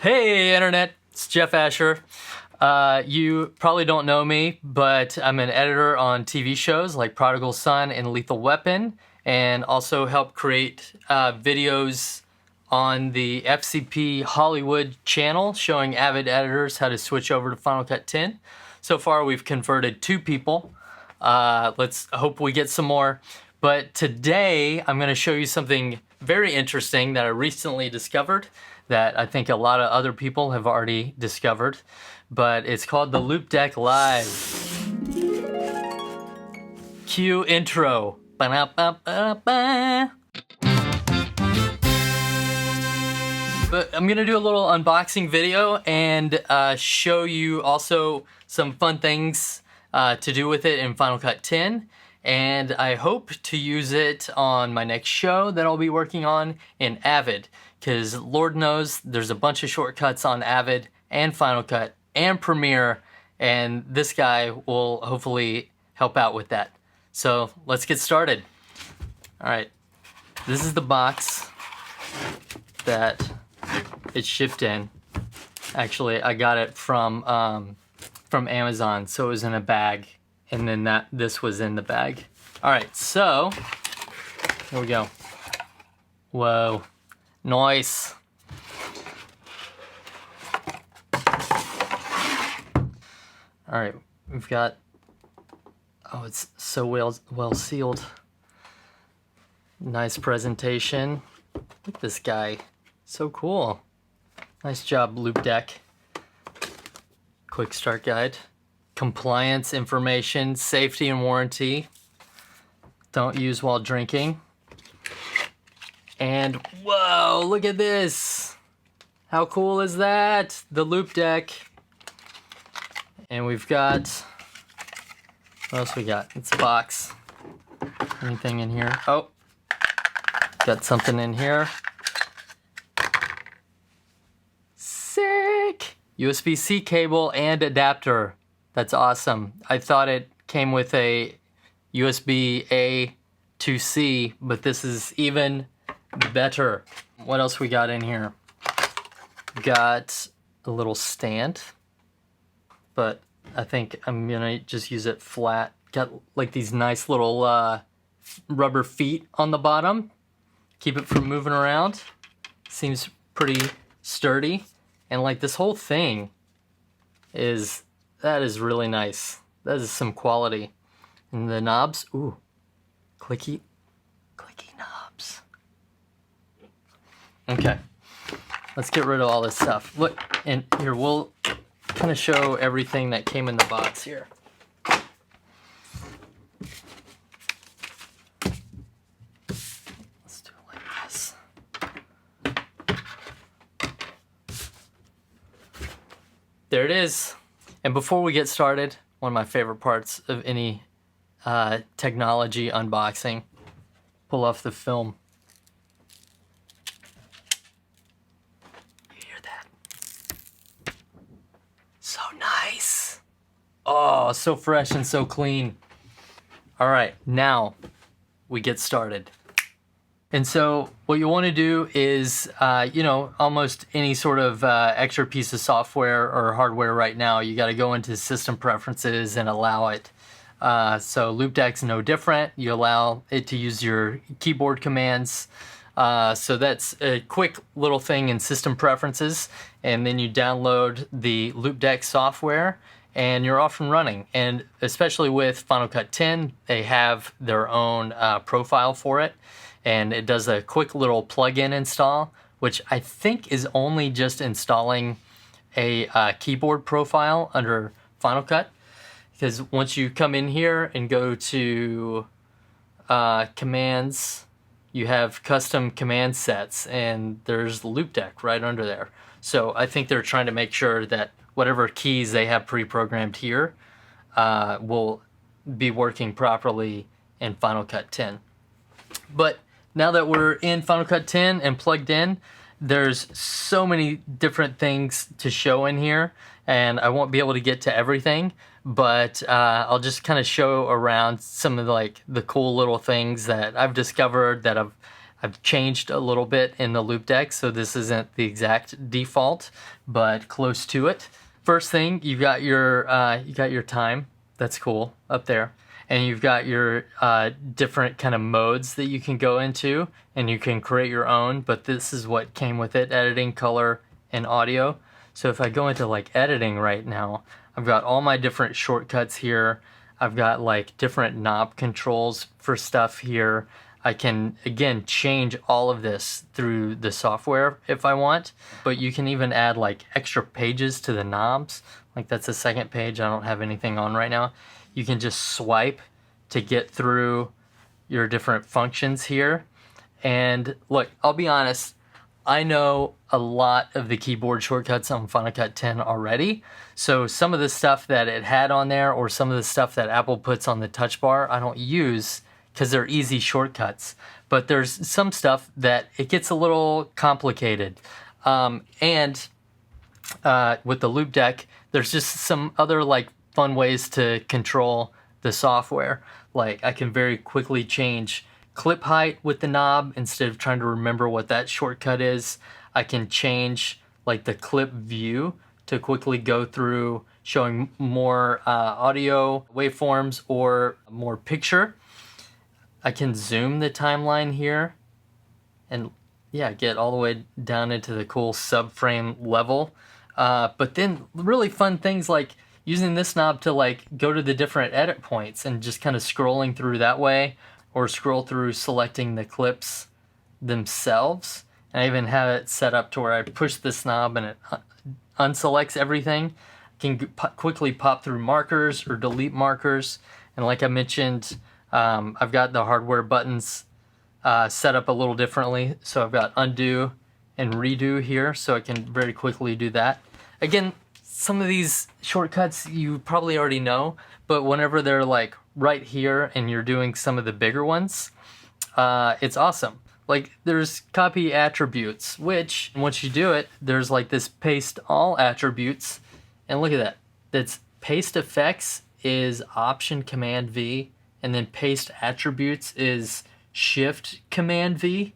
Hey Internet, it's Jeff Asher. You probably don't know me, but I'm an editor on TV shows like Prodigal Son and Lethal Weapon, and also help create videos on the FCP Hollywood channel showing avid editors how to switch over to Final Cut 10. So far we've converted 2 people. Let's hope we get some more. But today I'm going to show you something very interesting that I recently discovered that I think a lot of other people have already discovered, but it's called the Loupedeck Live. Cue intro. Ba-da-ba-ba-ba. But I'm gonna do a little unboxing video and show you also some fun things to do with it in Final Cut 10. And I hope to use it on my next show that I'll be working on in Avid, because Lord knows there's a bunch of shortcuts on Avid and Final Cut and Premiere, and this guy will hopefully help out with that. So let's get started. All right, this is the box that it's shipped in. Actually, I got it from Amazon, so it was in a bag, and then this was in the bag. All right, so here we go. Whoa, nice. All right, we've got, oh, it's so well sealed. Nice presentation. Look at this guy, so cool. Nice job, Loupedeck. Quick start guide. Compliance information, safety and warranty. Don't use while drinking. And whoa, look at this. How cool is that? The Loupedeck. And we've got, what else we got? It's a box. Anything in here? Oh, got something in here. Sick! USB-C cable and adapter. That's awesome. I thought it came with a USB-A to C, but this is even better. What else we got in here? Got a little stand, but I think I'm gonna just use it flat. Got like these nice little rubber feet on the bottom. Keep it from moving around. Seems pretty sturdy. And like this whole thing that is really nice. That is some quality. And the knobs, ooh, clicky knobs. Okay, let's get rid of all this stuff. Look, and here, we'll kind of show everything that came in the box here. Let's do it like this. There it is. And before we get started, one of my favorite parts of any technology unboxing, pull off the film. You hear that? So nice. Oh, so fresh and so clean. All right, now we get started. And so what you want to do is, almost any sort of extra piece of software or hardware right now, you got to go into system preferences and allow it. So Loupedeck's no different. You allow it to use your keyboard commands. So that's a quick little thing in system preferences. And then you download the Loupedeck software and you're off and running. And especially with Final Cut 10, they have their own profile for it. And it does a quick little plug-in install, which I think is only just installing a keyboard profile under Final Cut. Because once you come in here and go to commands, you have custom command sets, and there's the Loupedeck right under there. So I think they're trying to make sure that whatever keys they have pre-programmed here will be working properly in Final Cut 10. But now that we're in Final Cut 10 and plugged in, there's so many different things to show in here, and I won't be able to get to everything, but I'll just kind of show around some of the cool little things that I've discovered that I've I've changed a little bit in the Loupedeck, so this isn't the exact default, but close to it. First thing, you got your time. That's cool up there, and you've got your different kind of modes that you can go into, and you can create your own. But this is what came with it: editing, color, and audio. So if I go into like editing right now, I've got all my different shortcuts here. I've got like different knob controls for stuff here. I can, again, change all of this through the software if I want, but you can even add like extra pages to the knobs. Like that's the second page I don't have anything on right now. You can just swipe to get through your different functions here. And look, I'll be honest, I know a lot of the keyboard shortcuts on Final Cut 10 already. So some of the stuff that it had on there, or some of the stuff that Apple puts on the touch bar, I don't use because they're easy shortcuts. But there's some stuff that it gets a little complicated. And with the Loupedeck, there's just some other like fun ways to control the software. Like I can very quickly change clip height with the knob instead of trying to remember what that shortcut is. I can change like the clip view to quickly go through showing more audio waveforms or more picture. I can zoom the timeline here and yeah, get all the way down into the cool subframe level. But then really fun things like using this knob to like go to the different edit points and just kind of scrolling through that way, or scroll through selecting the clips themselves. And I even have it set up to where I push this knob and it unselects everything. I can quickly pop through markers or delete markers. And like I mentioned, I've got the hardware buttons set up a little differently. So I've got undo and redo here, so I can very quickly do that. Again, some of these shortcuts you probably already know, but whenever they're like right here and you're doing some of the bigger ones, it's awesome. Like there's copy attributes, which once you do it, there's like this paste all attributes, and look at that. That's paste effects is Option Command V, and then paste attributes is Shift Command V.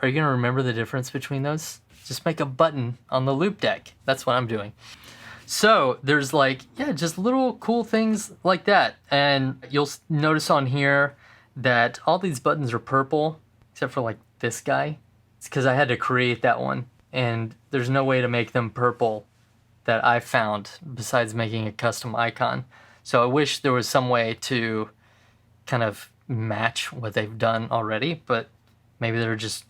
Are you gonna remember the difference between those? Just make a button on the Loupedeck. That's what I'm doing. So there's like, yeah, just little cool things like that. And you'll notice on here that all these buttons are purple, except for like this guy. It's because I had to create that one. And there's no way to make them purple that I found besides making a custom icon. So I wish there was some way to kind of match what they've done already, but maybe they're just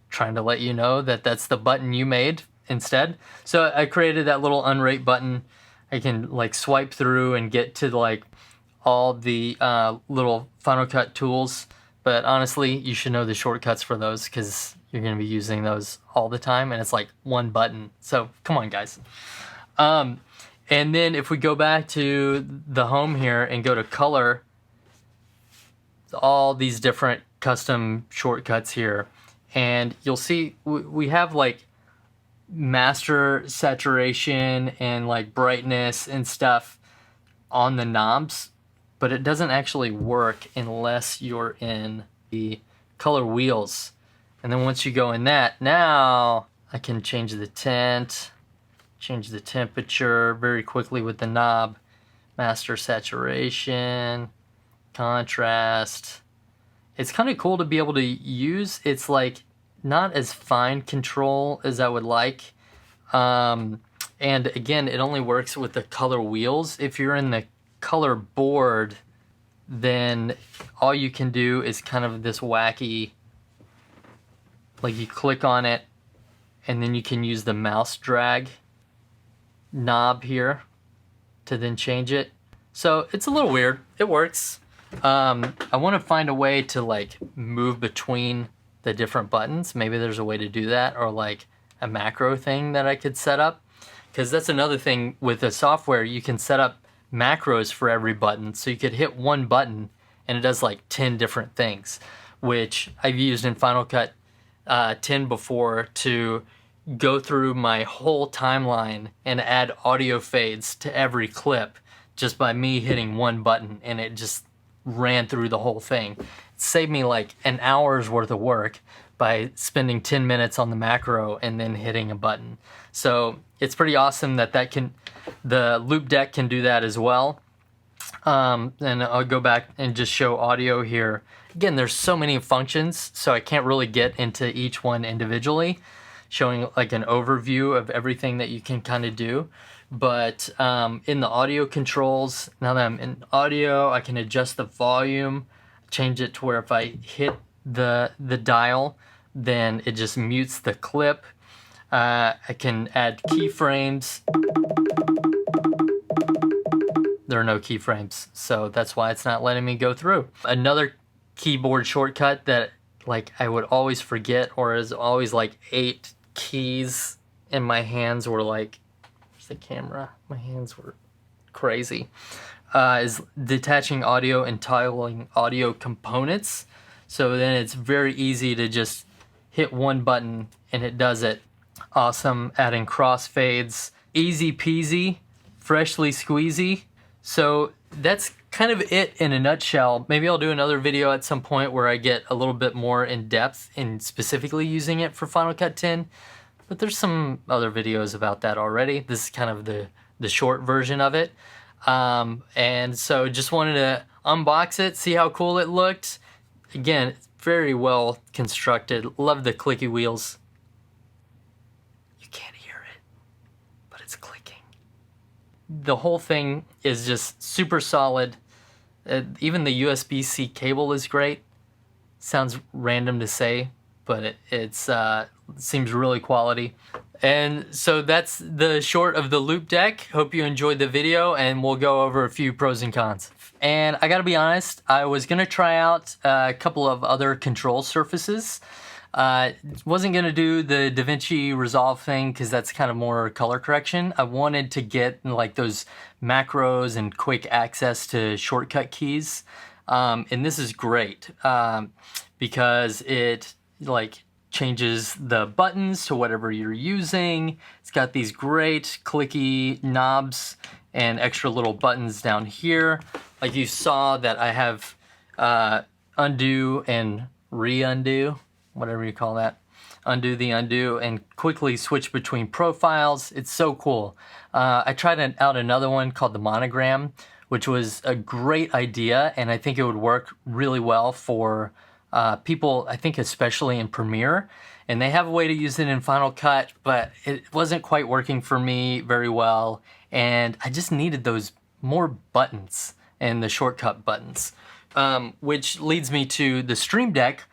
trying to let you know that that's the button you made instead. So I created that little unrate button. I can like swipe through and get to like all the little Final Cut tools, but honestly you should know the shortcuts for those because you're going to be using those all the time, and it's like one button. So come on guys. And then if we go back to the home here and go to color, all these different custom shortcuts here, and you'll see we have like master saturation and like brightness and stuff on the knobs, but it doesn't actually work unless you're in the color wheels. And then once you go in that, now I can change the tint, change the temperature very quickly with the knob, master saturation, contrast. It's kind of cool to be able to use. It's like not as fine control as I would like. And again, it only works with the color wheels. If you're in the color board, then all you can do is kind of this wacky, like you click on it and then you can use the mouse drag knob here to then change it. So it's a little weird. It works. I want to find a way to like move between the different buttons. Maybe there's a way to do that, or like a macro thing that I could set up, because that's another thing with the software. You can set up macros for every button, so you could hit one button and it does like 10 different things, which I've used in Final Cut 10 before to go through my whole timeline and add audio fades to every clip just by me hitting one button, and it just ran through the whole thing. saved me like an hour's worth of work by spending 10 minutes on the macro and then hitting a button. So it's pretty awesome that the Loupedeck can do that as well. And I'll go back and just show audio here. Again, there's so many functions, so I can't really get into each one individually, showing like an overview of everything that you can kind of do. But in the audio controls, now that I'm in audio, I can adjust the volume, change it to where if I hit the dial, then it just mutes the clip. I can add keyframes. There are no keyframes, so that's why it's not letting me go through. Another keyboard shortcut that like I would always forget, or is always like 8 keys, and my hands were like, where's the camera? My hands were crazy. Is detaching audio and toggling audio components. So then it's very easy to just hit one button and it does it. Awesome. Adding crossfades, easy peasy, freshly squeezy. So that's kind of it in a nutshell. Maybe I'll do another video at some point where I get a little bit more in depth in specifically using it for Final Cut 10. But there's some other videos about that already. This is kind of the short version of it. And so just wanted to unbox it, see how cool it looked. Again, it's very well constructed. Love the clicky wheels. You can't hear it, but it's clicking. The whole thing is just super solid. Even the USB-C cable is great. Sounds random to say, but it seems really quality. And so that's the short of the Loupedeck. Hope you enjoyed the video, and we'll go over a few pros and cons. And I gotta be honest, I was gonna try out a couple of other control surfaces. Wasn't gonna do the DaVinci Resolve thing because that's kind of more color correction. I wanted to get like those macros and quick access to shortcut keys. And this is great because it like changes the buttons to whatever you're using. It's got these great clicky knobs and extra little buttons down here. Like you saw that I have undo and re-undo, whatever you call that. Undo the undo and quickly switch between profiles. It's so cool. I tried out another one called the Monogram, which was a great idea, and I think it would work really well for people, I think especially in Premiere. And they have a way to use it in Final Cut, but it wasn't quite working for me very well. And I just needed those more buttons and the shortcut buttons, which leads me to the Stream Deck,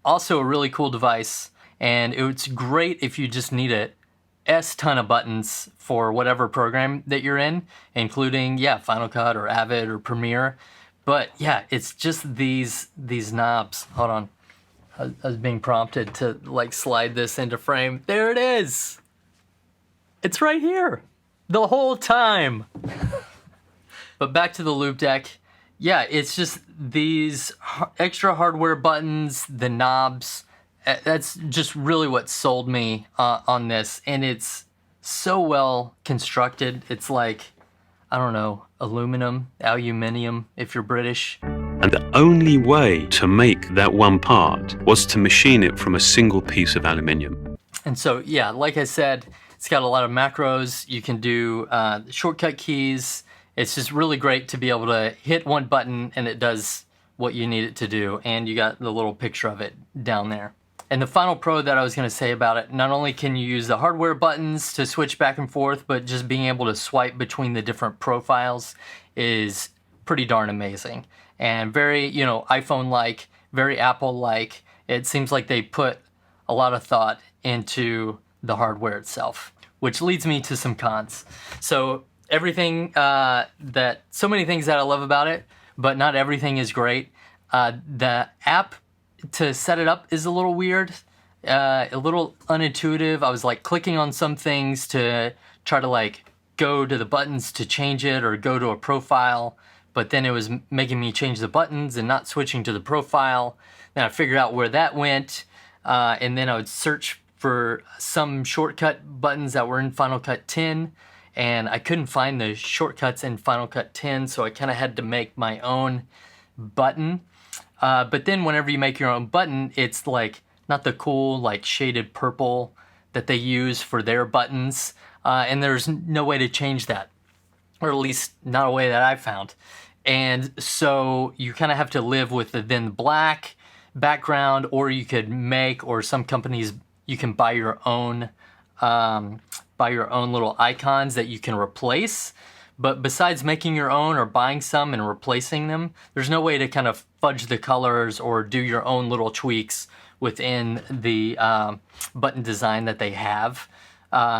also a really cool device. And it's great if you just need a ton of buttons for whatever program that you're in, including, yeah, Final Cut or Avid or Premiere. But yeah, it's just these knobs. Hold on. I was being prompted to like slide this into frame. There it is. It's right here the whole time. But back to the Loupedeck. Yeah, it's just these extra hardware buttons, the knobs. That's just really what sold me on this. And it's so well constructed. It's like, I don't know, aluminium if you're British. And the only way to make that one part was to machine it from a single piece of aluminium. And so, yeah, like I said, it's got a lot of macros. You can do shortcut keys. It's just really great to be able to hit one button and it does what you need it to do. And you got the little picture of it down there. And the final pro that I was gonna say about it, not only can you use the hardware buttons to switch back and forth, but just being able to swipe between the different profiles is pretty darn amazing. And very, you know, iPhone-like, very Apple-like. It seems like they put a lot of thought into the hardware itself, which leads me to some cons. So everything so many things that I love about it, but not everything is great. The app to set it up is a little weird, a little unintuitive. I was like clicking on some things to try to like go to the buttons to change it or go to a profile, but then it was making me change the buttons and not switching to the profile. Then I figured out where that went, and then I would search for some shortcut buttons that were in Final Cut 10, and I couldn't find the shortcuts in Final Cut 10, so I kind of had to make my own button. But then whenever you make your own button, it's like not the cool like shaded purple that they use for their buttons, and there's no way to change that, or at least not a way that I've found. And so you kind of have to live with the then black background, or you could make, or some companies you can buy your own little icons that you can replace. But besides making your own or buying some and replacing them, there's no way to kind of fudge the colors or do your own little tweaks within the button design that they have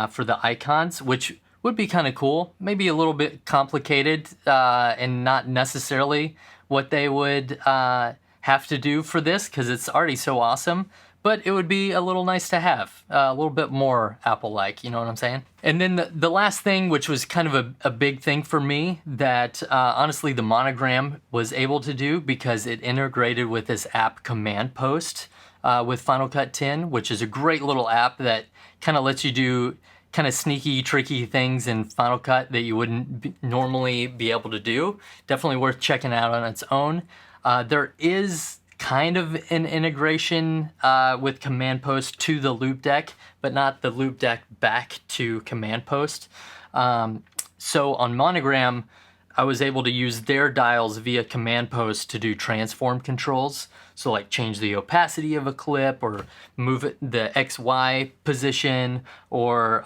for the icons, which would be kind of cool. Maybe a little bit complicated and not necessarily what they would have to do for this, because it's already so awesome. But it would be a little nice to have, a little bit more Apple-like, you know what I'm saying? And then the last thing, which was kind of a big thing for me, that honestly the Monogram was able to do, because it integrated with this app Command Post with Final Cut 10, which is a great little app that kind of lets you do kind of sneaky, tricky things in Final Cut that you wouldn't normally be able to do. Definitely worth checking out on its own. There is kind of an integration with Command Post to the Loupedeck, but not the Loupedeck back to Command Post. So on Monogram, I was able to use their dials via Command Post to do transform controls. So like change the opacity of a clip, or move it the XY position, or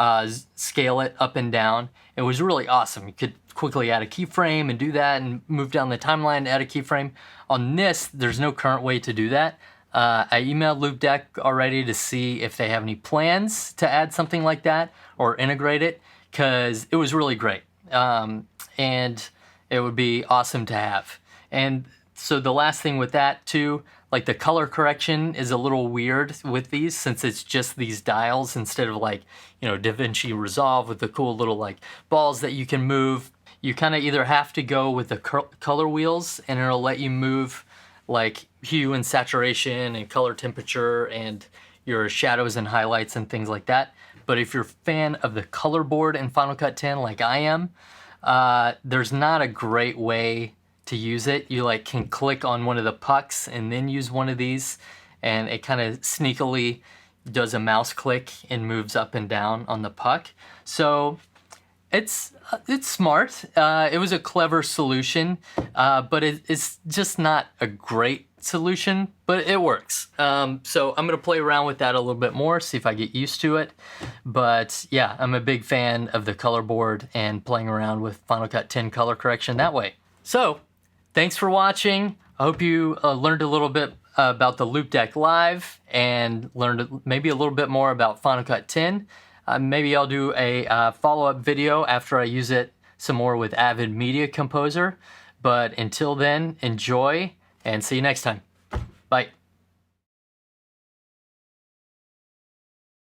scale it up and down. It was really awesome. You could quickly add a keyframe and do that, and move down the timeline and add a keyframe. On this, there's no current way to do that. I emailed Loupedeck already to see if they have any plans to add something like that or integrate it, because it was really great. And it would be awesome to have. And so the last thing with that too, like the color correction is a little weird with these, since it's just these dials instead of like, you know, DaVinci Resolve with the cool little like balls that you can move. You kind of either have to go with the color wheels, and it'll let you move like hue and saturation and color temperature and your shadows and highlights and things like that. But if you're a fan of the color board in Final Cut 10 like I am, there's not a great way to use it. You like can click on one of the pucks and then use one of these, and it kind of sneakily does a mouse click and moves up and down on the puck. So it's smart. It was a clever solution, but it's just not a great solution, but it works. So I'm gonna play around with that a little bit more, see if I get used to it. But yeah, I'm a big fan of the color board and playing around with Final Cut 10 color correction that way. So thanks for watching. I hope you learned a little bit about the Loupedeck Live, and learned maybe a little bit more about Final Cut 10. Maybe I'll do a follow-up video after I use it some more with Avid Media Composer. But until then, enjoy, and see you next time. Bye.